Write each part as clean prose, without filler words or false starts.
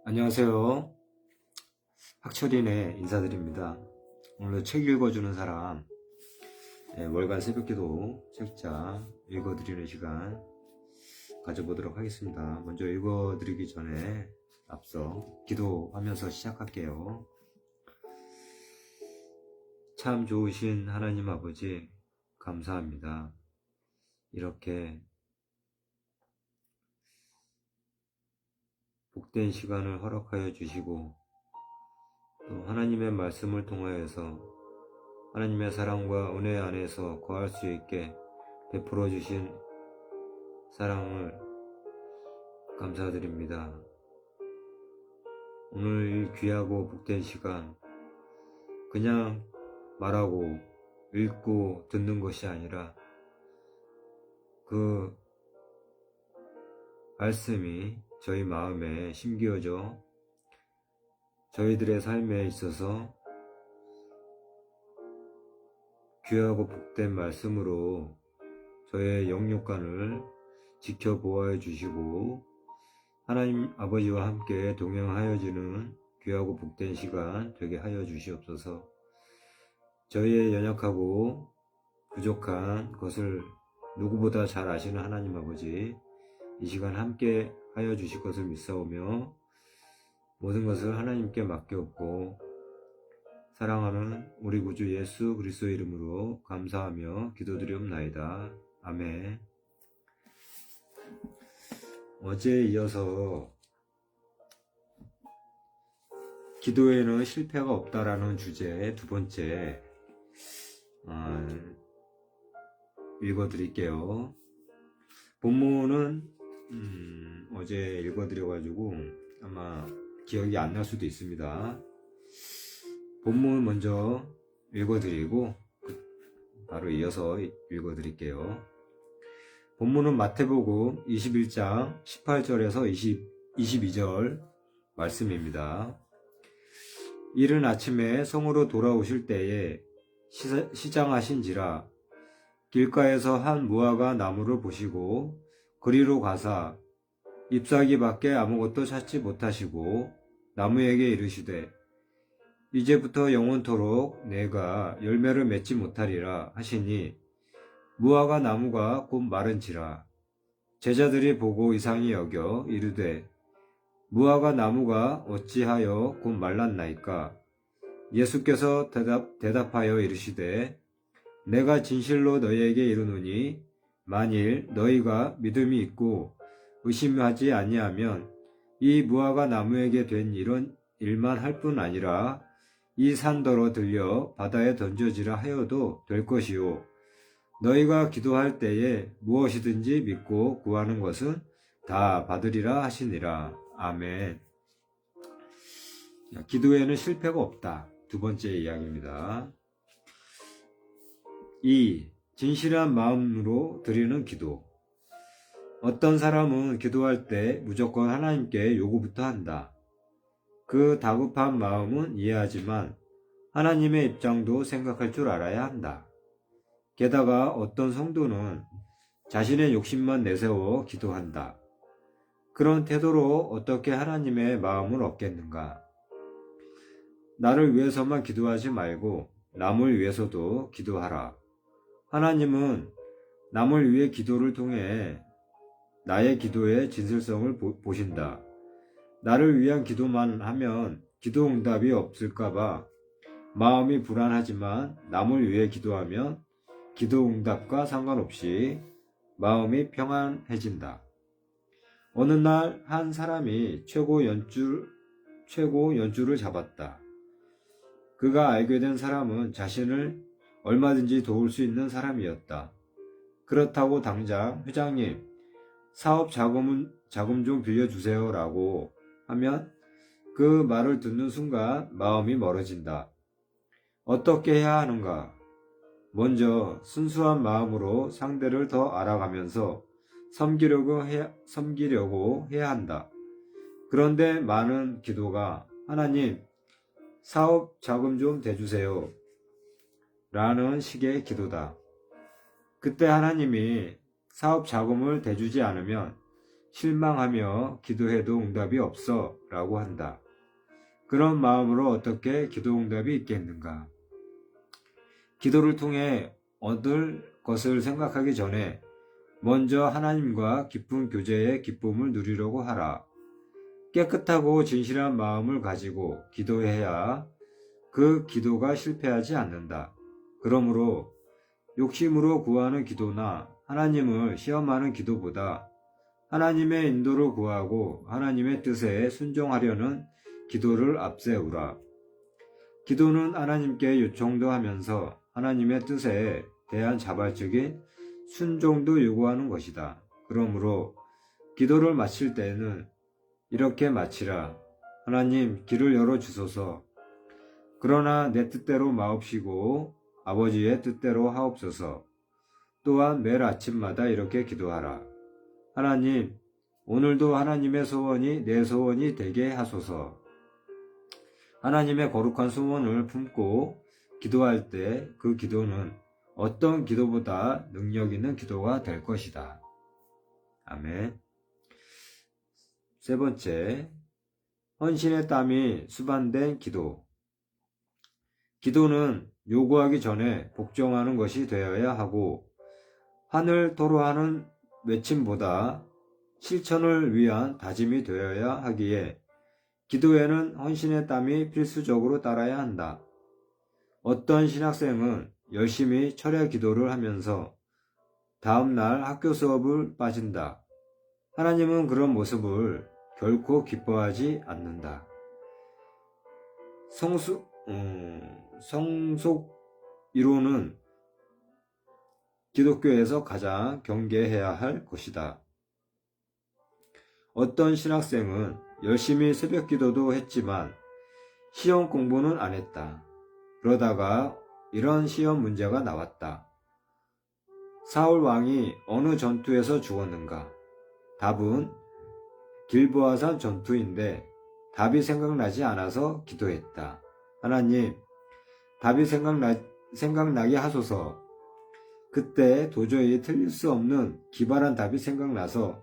안녕하세요. 학철이네 인사드립니다. 오늘 책 읽어주는 사람, 월간 새벽기도 책자 읽어드리는 시간 가져보도록 하겠습니다. 먼저 읽어드리기 전에 앞서 기도하면서 시작할게요. 참 좋으신 하나님 아버지, 감사합니다. 이렇게 복된 시간을 허락하여 주시고 또 하나님의 말씀을 통하여서 하나님의 사랑과 은혜 안에서 거할 수 있게 베풀어 주신 사랑을 감사드립니다. 오늘 귀하고 복된 시간 그냥 말하고 읽고 듣는 것이 아니라 그 말씀이 저희 마음에 심기어져 저희들의 삶에 있어서 귀하고 복된 말씀으로 저의 영육간을 지켜보아해 주시고 하나님 아버지와 함께 동행하여지는 귀하고 복된 시간 되게 하여 주시옵소서. 저희의 연약하고 부족한 것을 누구보다 잘 아시는 하나님 아버지, 이 시간 함께 하여 주실 것을 믿사오며 모든 것을 하나님께 맡겨엎고 사랑하는 우리 구주 예수 그리스도의 이름으로 감사하며 기도드리옵나이다. 아멘. 어제에 이어서 기도에는 실패가 없다라는 주제의 두 번째 읽어드릴게요. 본문은 어제 읽어드려가지고 아마 기억이 안 날 수도 있습니다. 본문 먼저 읽어드리고 바로 이어서 읽어드릴게요. 본문은 마태복음 21장 18절에서 22절 말씀입니다. 이른 아침에 성으로 돌아오실 때에 시장하신지라 길가에서 한 무화과 나무를 보시고 그리로 가사 잎사귀 밖에 아무것도 찾지 못하시고 나무에게 이르시되 이제부터 영원토록 내가 열매를 맺지 못하리라 하시니 무화과 나무가 곧 마른지라. 제자들이 보고 이상히 여겨 이르되 무화과 나무가 어찌하여 곧 말랐나이까? 예수께서 대답하여 이르시되 내가 진실로 너희에게 이르노니 만일 너희가 믿음이 있고 의심하지 아니하면 이 무화과 나무에게 된 이런 일만 할 뿐 아니라 이 산더러 들려 바다에 던져지라 하여도 될 것이요 너희가 기도할 때에 무엇이든지 믿고 구하는 것은 다 받으리라 하시니라. 아멘. 기도에는 실패가 없다. 두 번째 이야기입니다. 2. 진실한 마음으로 드리는 기도. 어떤 사람은 기도할 때 무조건 하나님께 요구부터 한다. 그 다급한 마음은 이해하지만 하나님의 입장도 생각할 줄 알아야 한다. 게다가 어떤 성도는 자신의 욕심만 내세워 기도한다. 그런 태도로 어떻게 하나님의 마음을 얻겠는가? 나를 위해서만 기도하지 말고 남을 위해서도 기도하라. 하나님은 남을 위해 기도를 통해 나의 기도의 진실성을 보신다. 나를 위한 기도만 하면 기도 응답이 없을까봐 마음이 불안하지만 남을 위해 기도하면 기도 응답과 상관없이 마음이 평안해진다. 어느 날 한 사람이 최고 연주를 잡았다. 그가 알게 된 사람은 자신을 얼마든지 도울 수 있는 사람이었다. 그렇다고 당장 회장님, 사업 자금 좀 빌려주세요 라고 하면 그 말을 듣는 순간 마음이 멀어진다. 어떻게 해야 하는가? 먼저 순수한 마음으로 상대를 더 알아가면서 섬기려고 해야 한다. 그런데 많은 기도가 하나님, 사업 자금 좀 대주세요 라는 식의 기도다. 그때 하나님이 사업 자금을 대주지 않으면 실망하며 기도해도 응답이 없어 라고 한다. 그런 마음으로 어떻게 기도 응답이 있겠는가? 기도를 통해 얻을 것을 생각하기 전에 먼저 하나님과 깊은 교제의 기쁨을 누리려고 하라. 깨끗하고 진실한 마음을 가지고 기도해야 그 기도가 실패하지 않는다. 그러므로 욕심으로 구하는 기도나 하나님을 시험하는 기도보다 하나님의 인도를 구하고 하나님의 뜻에 순종하려는 기도를 앞세우라. 기도는 하나님께 요청도 하면서 하나님의 뜻에 대한 자발적인 순종도 요구하는 것이다. 그러므로 기도를 마칠 때는 이렇게 마치라. 하나님, 길을 열어주소서. 그러나 내 뜻대로 마옵시고 아버지의 뜻대로 하옵소서. 또한 매일 아침마다 이렇게 기도하라. 하나님, 오늘도 하나님의 소원이 내 소원이 되게 하소서. 하나님의 거룩한 소원을 품고 기도할 때 그 기도는 어떤 기도보다 능력 있는 기도가 될 것이다. 아멘. 세 번째, 헌신의 땀이 수반된 기도. 기도는 요구하기 전에 복종하는 것이 되어야 하고 하늘 토로하는 외침보다 실천을 위한 다짐이 되어야 하기에 기도에는 헌신의 땀이 필수적으로 따라야 한다. 어떤 신학생은 열심히 철야 기도를 하면서 다음날 학교 수업을 빠진다. 하나님은 그런 모습을 결코 기뻐하지 않는다. 성속 이론은 기독교에서 가장 경계해야 할 것이다. 어떤 신학생은 열심히 새벽 기도도 했지만 시험 공부는 안 했다. 그러다가 이런 시험 문제가 나왔다. 사울 왕이 어느 전투에서 죽었는가? 답은 길보아산 전투인데 답이 생각나지 않아서 기도했다. 하나님, 답이 생각나게 하소서. 그때 도저히 틀릴 수 없는 기발한 답이 생각나서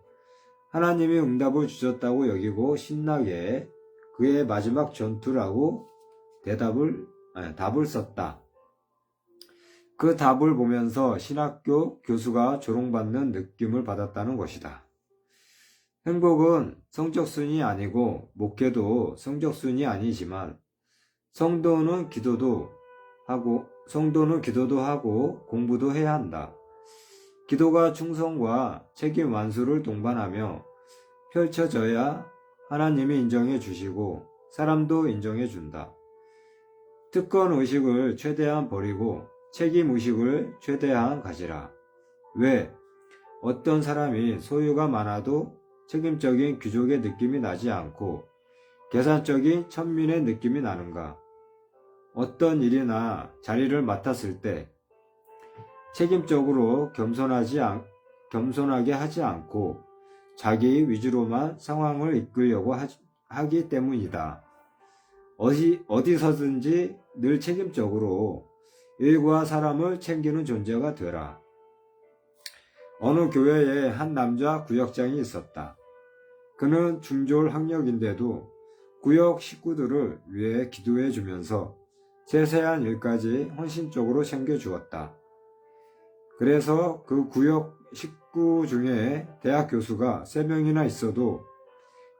하나님이 응답을 주셨다고 여기고 신나게 그의 마지막 전투라고 답을 썼다. 그 답을 보면서 신학교 교수가 조롱받는 느낌을 받았다는 것이다. 행복은 성적순이 아니고 목회도 성적순이 아니지만 성도는 기도도 하고 공부도 해야 한다. 기도가 충성과 책임 완수를 동반하며 펼쳐져야 하나님이 인정해 주시고 사람도 인정해 준다. 특권 의식을 최대한 버리고 책임 의식을 최대한 가지라. 왜? 어떤 사람이 소유가 많아도 책임적인 귀족의 느낌이 나지 않고 계산적인 천민의 느낌이 나는가? 어떤 일이나 자리를 맡았을 때 책임적으로 겸손하게 하지 않고 자기 위주로만 상황을 이끌려고 하기 때문이다. 어디서든지 늘 책임적으로 일과 사람을 챙기는 존재가 되라. 어느 교회에 한 남자 구역장이 있었다. 그는 중졸 학력인데도 구역 식구들을 위해 기도해 주면서 세세한 일까지 헌신적으로 챙겨주었다. 그래서 그 구역 식구 중에 대학 교수가 3명이나 있어도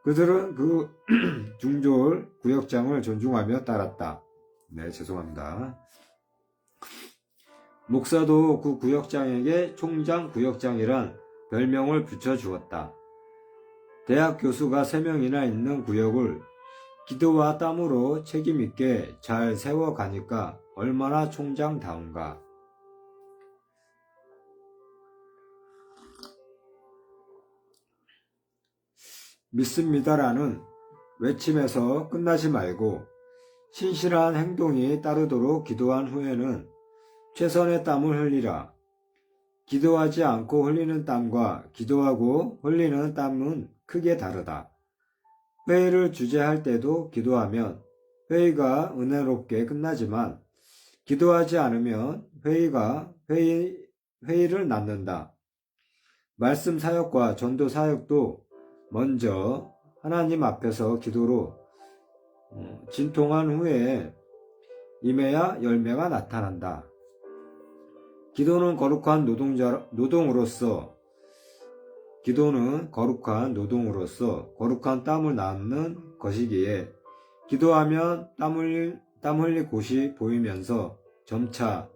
그들은 그 중졸 구역장을 존중하며 따랐다. 네, 죄송합니다. 목사도 그 구역장에게 총장 구역장이란 별명을 붙여주었다. 대학 교수가 3명이나 있는 구역을 기도와 땀으로 책임있게 잘 세워가니까 얼마나 총장다운가. 믿습니다라는 외침에서 끝나지 말고 신실한 행동이 따르도록 기도한 후에는 최선의 땀을 흘리라. 기도하지 않고 흘리는 땀과 기도하고 흘리는 땀은 크게 다르다. 회의를 주재할 때도 기도하면 회의가 은혜롭게 끝나지만 기도하지 않으면 회의를 낳는다. 말씀 사역과 전도 사역도 먼저 하나님 앞에서 기도로 진통한 후에 임해야 열매가 나타난다. 기도는 거룩한 노동으로서 거룩한 땀을 낳는 것이기에 기도하면 땀 흘릴 곳이 보이면서 점차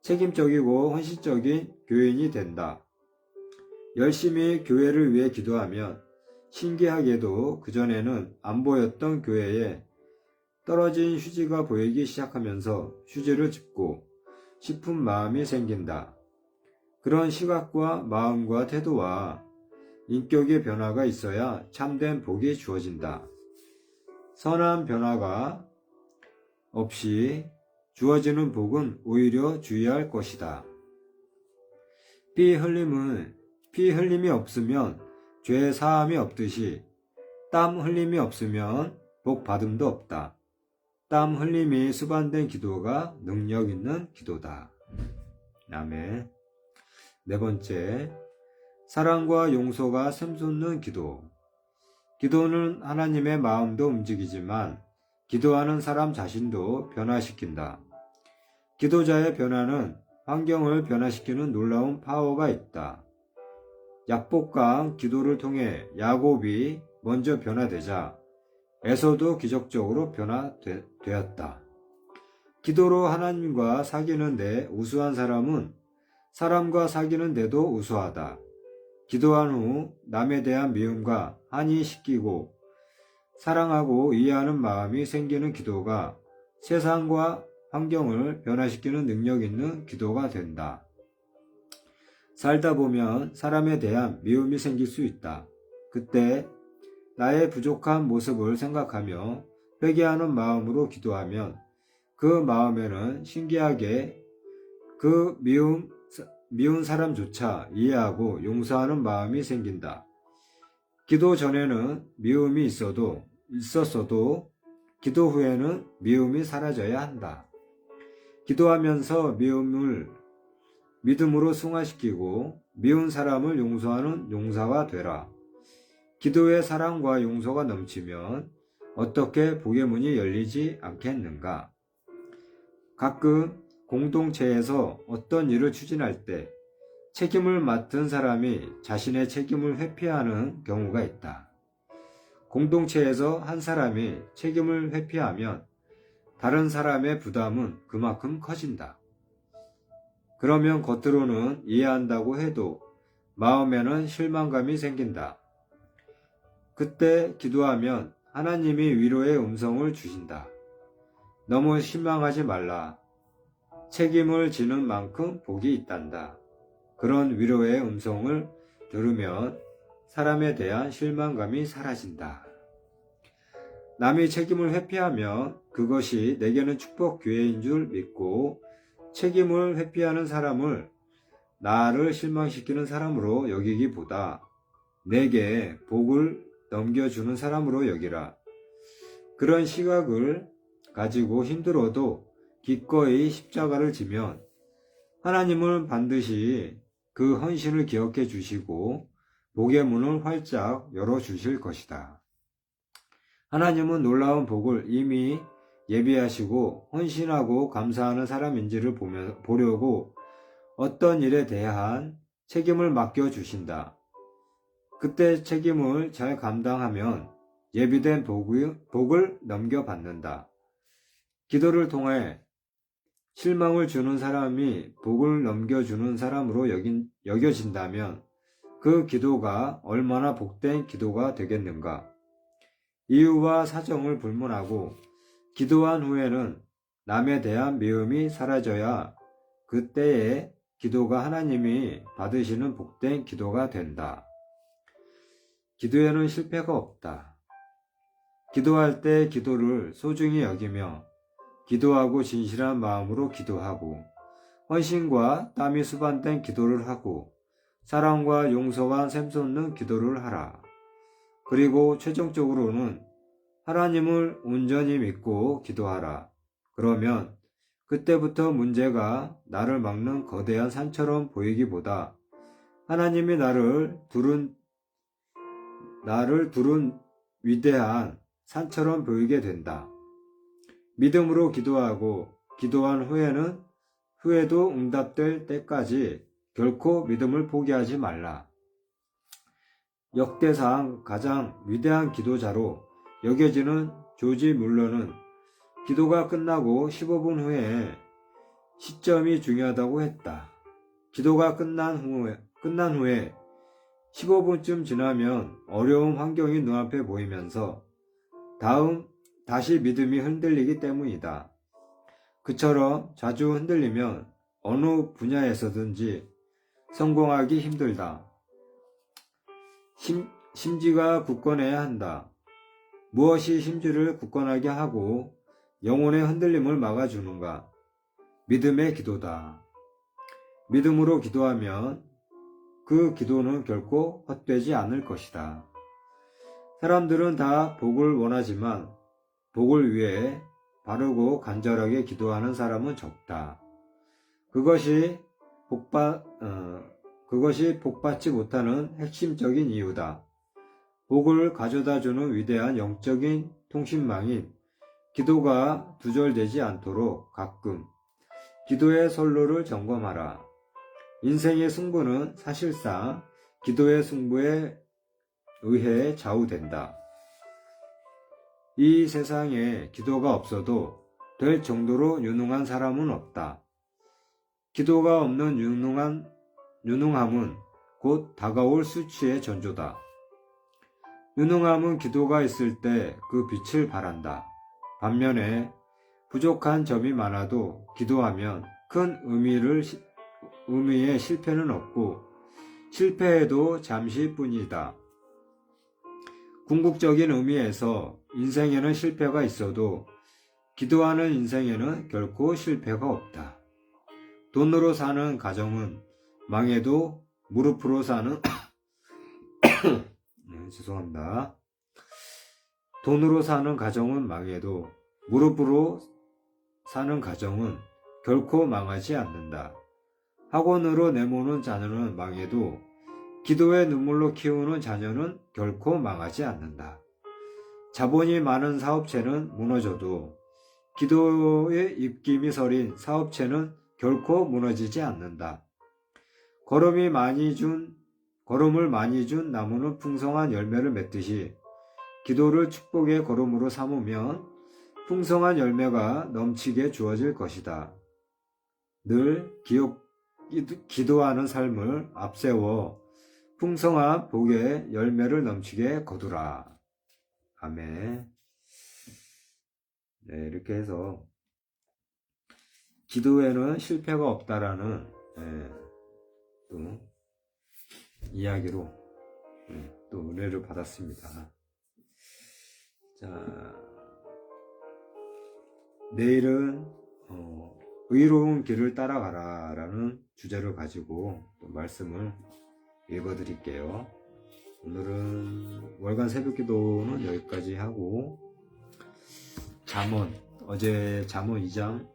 책임적이고 헌신적인 교인이 된다. 열심히 교회를 위해 기도하면 신기하게도 그전에는 안 보였던 교회에 떨어진 휴지가 보이기 시작하면서 휴지를 짚고 싶은 마음이 생긴다. 그런 시각과 마음과 태도와 인격의 변화가 있어야 참된 복이 주어진다. 선한 변화가 없이 주어지는 복은 오히려 주의할 것이다. 피 흘림이 없으면 죄 사함이 없듯이 땀 흘림이 없으면 복 받음도 없다. 땀 흘림이 수반된 기도가 능력 있는 기도다. 아멘. 네 번째, 사랑과 용서가 샘솟는 기도. 기도는 하나님의 마음도 움직이지만 기도하는 사람 자신도 변화시킨다. 기도자의 변화는 환경을 변화시키는 놀라운 파워가 있다. 약복강 기도를 통해 야곱이 먼저 변화되자 에서도 기적적으로 변화되었다. 기도로 하나님과 사귀는데 우수한 사람은 사람과 사귀는데도 우수하다. 기도한 후 남에 대한 미움과 한이 씻기고 사랑하고 이해하는 마음이 생기는 기도가 세상과 환경을 변화시키는 능력 있는 기도가 된다. 살다 보면 사람에 대한 미움이 생길 수 있다. 그때 나의 부족한 모습을 생각하며 회개하는 마음으로 기도하면 그 마음에는 신기하게 그 미운 사람조차 이해하고 용서하는 마음이 생긴다. 기도 전에는 미움이 있었어도 기도 후에는 미움이 사라져야 한다. 기도하면서 미움을 믿음으로 승화시키고 미운 사람을 용서하는 용사가 되라. 기도의 사랑과 용서가 넘치면 어떻게 복의 문이 열리지 않겠는가? 가끔 공동체에서 어떤 일을 추진할 때 책임을 맡은 사람이 자신의 책임을 회피하는 경우가 있다. 공동체에서 한 사람이 책임을 회피하면 다른 사람의 부담은 그만큼 커진다. 그러면 겉으로는 이해한다고 해도 마음에는 실망감이 생긴다. 그때 기도하면 하나님이 위로의 음성을 주신다. 너무 실망하지 말라. 책임을 지는 만큼 복이 있단다. 그런 위로의 음성을 들으면 사람에 대한 실망감이 사라진다. 남이 책임을 회피하면 그것이 내게는 축복 기회인 줄 믿고 책임을 회피하는 사람을 나를 실망시키는 사람으로 여기기보다 내게 복을 넘겨주는 사람으로 여기라. 그런 시각을 가지고 힘들어도 기꺼이 십자가를 지면 하나님은 반드시 그 헌신을 기억해 주시고 복의 문을 활짝 열어주실 것이다. 하나님은 놀라운 복을 이미 예비하시고 헌신하고 감사하는 사람인지를 보려고 어떤 일에 대한 책임을 맡겨주신다. 그때 책임을 잘 감당하면 예비된 복을 넘겨받는다. 기도를 통해 실망을 주는 사람이 복을 넘겨주는 사람으로 여겨진다면 그 기도가 얼마나 복된 기도가 되겠는가? 이유와 사정을 불문하고 기도한 후에는 남에 대한 미움이 사라져야 그때의 기도가 하나님이 받으시는 복된 기도가 된다. 기도에는 실패가 없다. 기도할 때 기도를 소중히 여기며 기도하고 진실한 마음으로 기도하고 헌신과 땀이 수반된 기도를 하고 사랑과 용서가 샘솟는 기도를 하라. 그리고 최종적으로는 하나님을 온전히 믿고 기도하라. 그러면 그때부터 문제가 나를 막는 거대한 산처럼 보이기보다 하나님이 나를 두른 나를 두른 위대한 산처럼 보이게 된다. 믿음으로 기도하고 기도한 후에도 응답될 때까지 결코 믿음을 포기하지 말라. 역대상 가장 위대한 기도자로 여겨지는 조지 뮬러는 기도가 끝나고 15분 후에 시점이 중요하다고 했다. 기도가 끝난 후에 15분쯤 지나면 어려운 환경이 눈앞에 보이면서 다시 믿음이 흔들리기 때문이다. 그처럼 자주 흔들리면 어느 분야에서든지 성공하기 힘들다. 심지가 굳건해야 한다. 무엇이 심지를 굳건하게 하고 영혼의 흔들림을 막아주는가? 믿음의 기도다. 믿음으로 기도하면 그 기도는 결코 헛되지 않을 것이다. 사람들은 다 복을 원하지만 복을 위해 바르고 간절하게 기도하는 사람은 적다. 그것이 복받지 못하는 핵심적인 이유다. 복을 가져다주는 위대한 영적인 통신망인 기도가 두절되지 않도록 가끔 기도의 선로를 점검하라. 인생의 승부는 사실상 기도의 승부에 의해 좌우된다. 이 세상에 기도가 없어도 될 정도로 유능한 사람은 없다. 기도가 없는 유능함은 곧 다가올 수치의 전조다. 유능함은 기도가 있을 때 그 빛을 발한다. 반면에 부족한 점이 많아도 기도하면 큰 의미의 실패는 없고 실패해도 잠시뿐이다. 궁극적인 의미에서 인생에는 실패가 있어도 기도하는 인생에는 결코 실패가 없다. 돈으로 사는 가정은 망해도 무릎으로 사는 죄송합니다. 돈으로 사는 가정은 망해도 무릎으로 사는 가정은 결코 망하지 않는다. 학원으로 내모는 자녀는 망해도 기도의 눈물로 키우는 자녀는 결코 망하지 않는다. 자본이 많은 사업체는 무너져도 기도의 입김이 서린 사업체는 결코 무너지지 않는다. 걸음을 많이 준 나무는 풍성한 열매를 맺듯이 기도를 축복의 걸음으로 삼으면 풍성한 열매가 넘치게 주어질 것이다. 늘 기도하는 삶을 앞세워 풍성한 복의 열매를 넘치게 거두라. 아멘. 네, 이렇게 해서 기도에는 실패가 없다라는 또 이야기로 또 은혜를 받았습니다. 자, 내일은 의로운 길을 따라가라 라는 주제를 가지고 또 말씀을 읽어드릴게요. 오늘은 월간 새벽기도는 여기까지 하고 어제 잠언 2장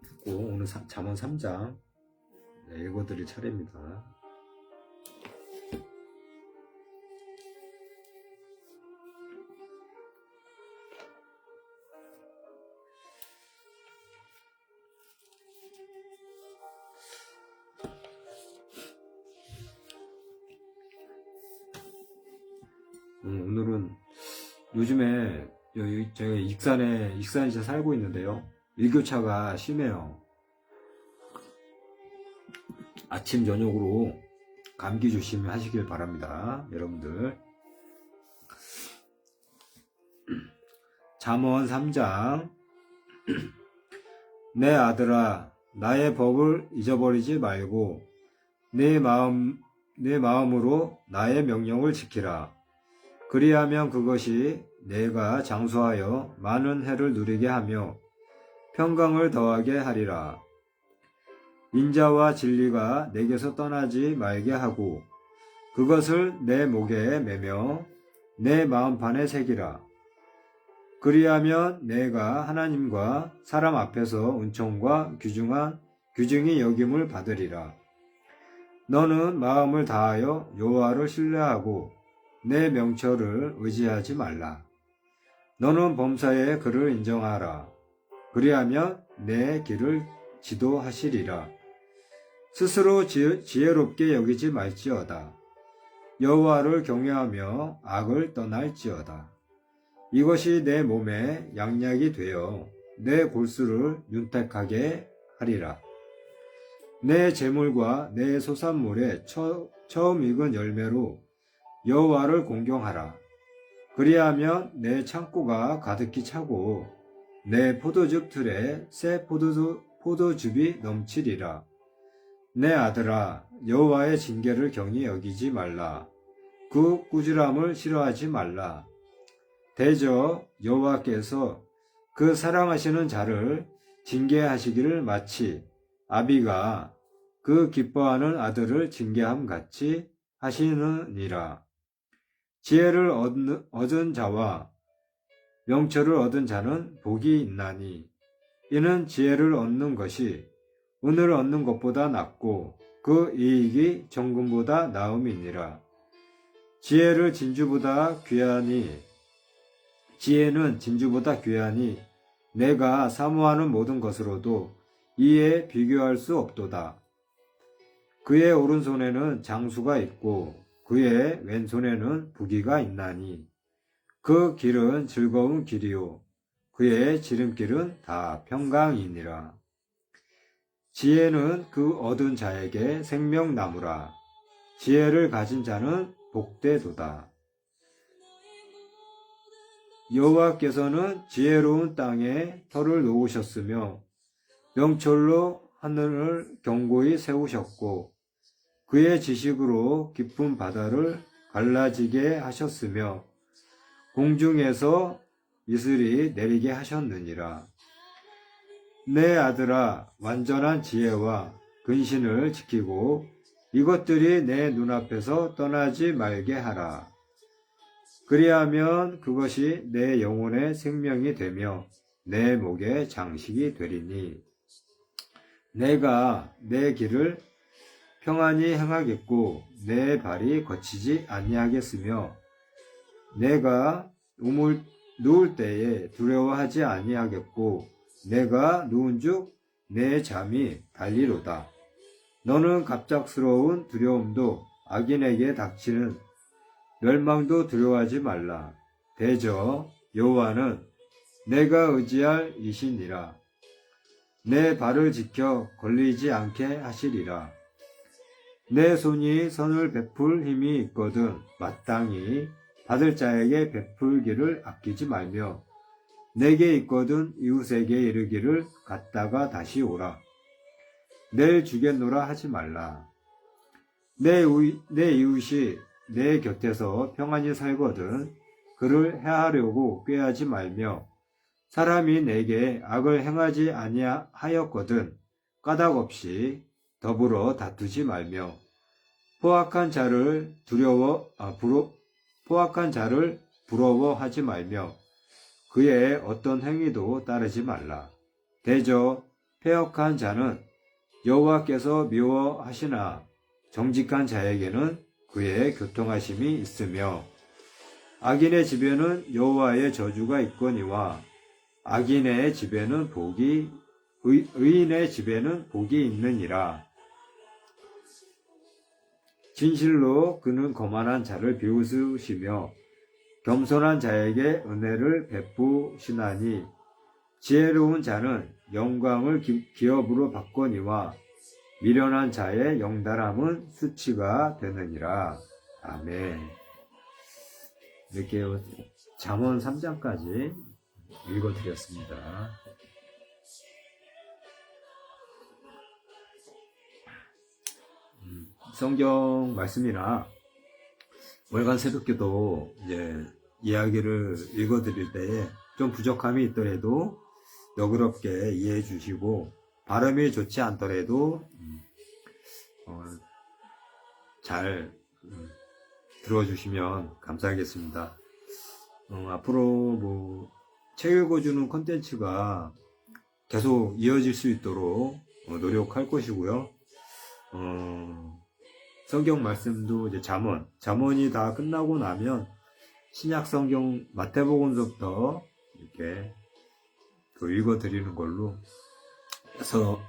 듣고 오늘 잠언 3장 읽어드릴 차례입니다. 오늘은 요즘에 제가 익산에서 살고 있는데요. 일교차가 심해요. 아침 저녁으로 감기 조심하시길 바랍니다. 여러분들. 잠언 3장 내 아들아 나의 법을 잊어버리지 말고 내 마음으로 나의 명령을 지키라. 그리하면 그것이 내가 장수하여 많은 해를 누리게 하며 평강을 더하게 하리라. 인자와 진리가 내게서 떠나지 말게 하고 그것을 내 목에 매며 내 마음판에 새기라. 그리하면 내가 하나님과 사람 앞에서 은총과 귀중히 여김을 받으리라. 너는 마음을 다하여 여호와를 신뢰하고 내 명철을 의지하지 말라. 너는 범사에 그를 인정하라. 그리하면 내 길을 지도하시리라. 스스로 지혜롭게 여기지 말지어다. 여호와를 경외하며 악을 떠날지어다. 이것이 내 몸에 양약이 되어 내 골수를 윤택하게 하리라. 내 재물과 내 소산물의 처음 익은 열매로 여호와를 공경하라. 그리하면 내 창고가 가득히 차고 내 포도즙 틀에 새 포도즙이 넘치리라. 내 아들아, 여호와의 징계를 경히 여기지 말라. 그 꾸지람을 싫어하지 말라. 대저 여호와께서 그 사랑하시는 자를 징계하시기를 마치 아비가 그 기뻐하는 아들을 징계함 같이 하시느니라. 지혜를 얻은 자와 명철을 얻은 자는 복이 있나니 이는 지혜를 얻는 것이 은을 얻는 것보다 낫고 그 이익이 정금보다 나음이니라. 지혜는 진주보다 귀하니 내가 사모하는 모든 것으로도 이에 비교할 수 없도다. 그의 오른손에는 장수가 있고 그의 왼손에는 부귀가 있나니 그 길은 즐거운 길이요 그의 지름길은 다 평강이니라. 지혜는 그 얻은 자에게 생명나무라. 지혜를 가진 자는 복되도다. 여호와께서는 지혜로운 땅에 터를 놓으셨으며 명철로 하늘을 견고히 세우셨고 그의 지식으로 깊은 바다를 갈라지게 하셨으며 공중에서 이슬이 내리게 하셨느니라. 내 아들아, 완전한 지혜와 근신을 지키고 이것들이 내 눈앞에서 떠나지 말게 하라. 그리하면 그것이 내 영혼의 생명이 되며 내 목의 장식이 되리니 내가 내 길을 평안히 행하겠고 내 발이 거치지 아니하겠으며 내가 누울 때에 두려워하지 아니하겠고 내가 누운즉 내 잠이 달리로다. 너는 갑작스러운 두려움도 악인에게 닥치는 멸망도 두려워하지 말라. 대저 여호와는 내가 의지할 이시니라. 내 발을 지켜 걸리지 않게 하시리라. 내 손이 선을 베풀 힘이 있거든 마땅히 받을 자에게 베풀기를 아끼지 말며 내게 있거든 이웃에게 이르기를 갔다가 다시 오라. 내일 주겠노라 하지 말라. 내 이웃이 내 곁에서 평안히 살거든 그를 해하려고 꾀하지 말며 사람이 내게 악을 행하지 아니하였거든 까닭없이 더불어 다투지 말며 포악한 자를 부러워하지 말며 그의 어떤 행위도 따르지 말라. 대저 패역한 자는 여호와께서 미워하시나 정직한 자에게는 그의 교통하심이 있으며 악인의 집에는 여호와의 저주가 있거니와 의인의 집에는 복이 있느니라. 진실로 그는 거만한 자를 비웃으시며 겸손한 자에게 은혜를 베푸시나니 지혜로운 자는 영광을 기업으로 받거니와 미련한 자의 영달함은 수치가 되느니라. 아멘. 이렇게 잠언 3장까지 읽어드렸습니다. 성경 말씀이나 월간 새벽기도 이야기를 읽어드릴 때에 좀 부족함이 있더라도 너그럽게 이해해 주시고 발음이 좋지 않더라도 잘 들어주시면 감사하겠습니다. 앞으로 책 읽어주는 콘텐츠가 계속 이어질 수 있도록 노력할 것이고요. 성경 말씀도 이제 잠언이 다 끝나고 나면 신약 성경 마태복음서부터 이렇게 또 읽어 드리는 걸로 해서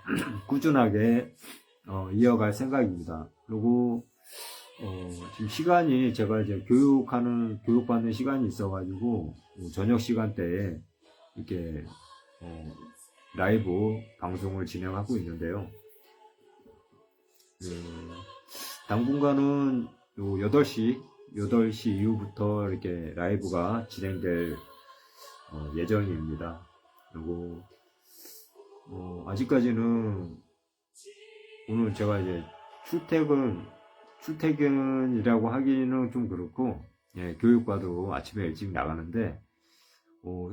꾸준하게 이어갈 생각입니다. 그리고 지금 시간이 제가 이제 교육받는 시간이 있어가지고 저녁 시간대에 이렇게 라이브 방송을 진행하고 있는데요. 당분간은 8시 이후부터 이렇게 라이브가 진행될 예정입니다. 그리고 아직까지는 오늘 제가 이제 출퇴근이라고 하기는 좀 그렇고, 교육과도 아침에 일찍 나가는데,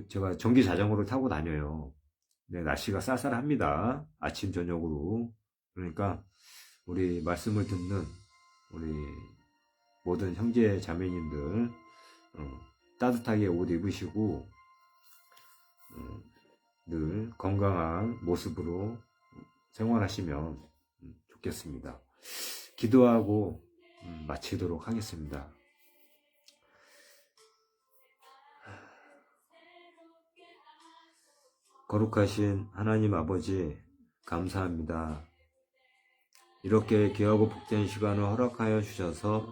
제가 전기 자전거를 타고 다녀요. 네, 날씨가 쌀쌀합니다. 아침, 저녁으로. 그러니까, 우리 말씀을 듣는, 우리 모든 형제 자매님들, 따뜻하게 옷 입으시고, 늘 건강한 모습으로 생활하시면 좋겠습니다. 기도하고 마치도록 하겠습니다. 거룩하신 하나님 아버지, 감사합니다. 이렇게 귀하고 복된 시간을 허락하여 주셔서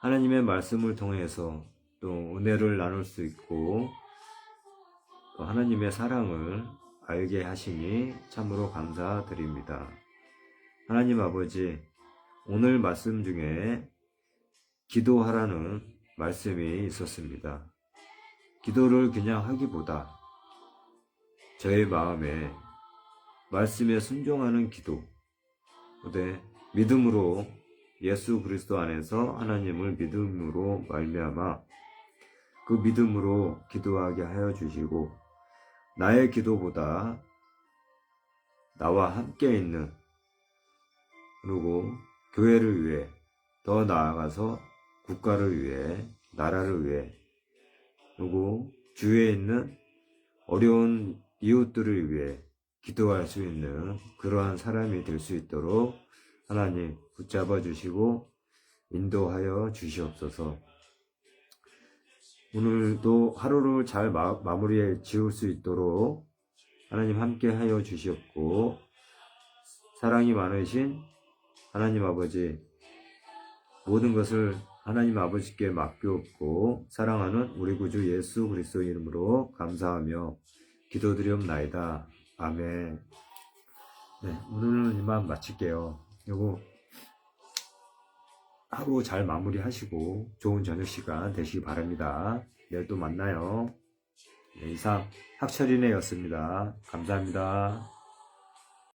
하나님의 말씀을 통해서 또 은혜를 나눌 수 있고 또 하나님의 사랑을 알게 하시니 참으로 감사드립니다. 하나님 아버지, 오늘 말씀 중에 기도하라는 말씀이 있었습니다. 기도를 그냥 하기보다 저의 마음에 말씀에 순종하는 기도, 믿음으로 예수 그리스도 안에서 하나님을 믿음으로 말미암아 그 믿음으로 기도하게 하여 주시고, 나의 기도보다 나와 함께 있는, 그리고 교회를 위해, 더 나아가서 국가를 위해, 나라를 위해, 그리고 주위에 있는 어려운 이웃들을 위해 기도할 수 있는 그러한 사람이 될 수 있도록 하나님 붙잡아 주시고 인도하여 주시옵소서. 오늘도 하루를 잘 마무리해 지을 수 있도록 하나님 함께 하여 주시옵고, 사랑이 많으신 하나님 아버지, 모든 것을 하나님 아버지께 맡기옵고 사랑하는 우리 구주 예수 그리스도 이름으로 감사하며 기도드리옵나이다. 아멘. 네, 오늘은 이만 마칠게요. 요거 하루 잘 마무리하시고 좋은 저녁 시간 되시기 바랍니다. 내일 또 만나요. 네, 이상 학철이네였습니다. 감사합니다.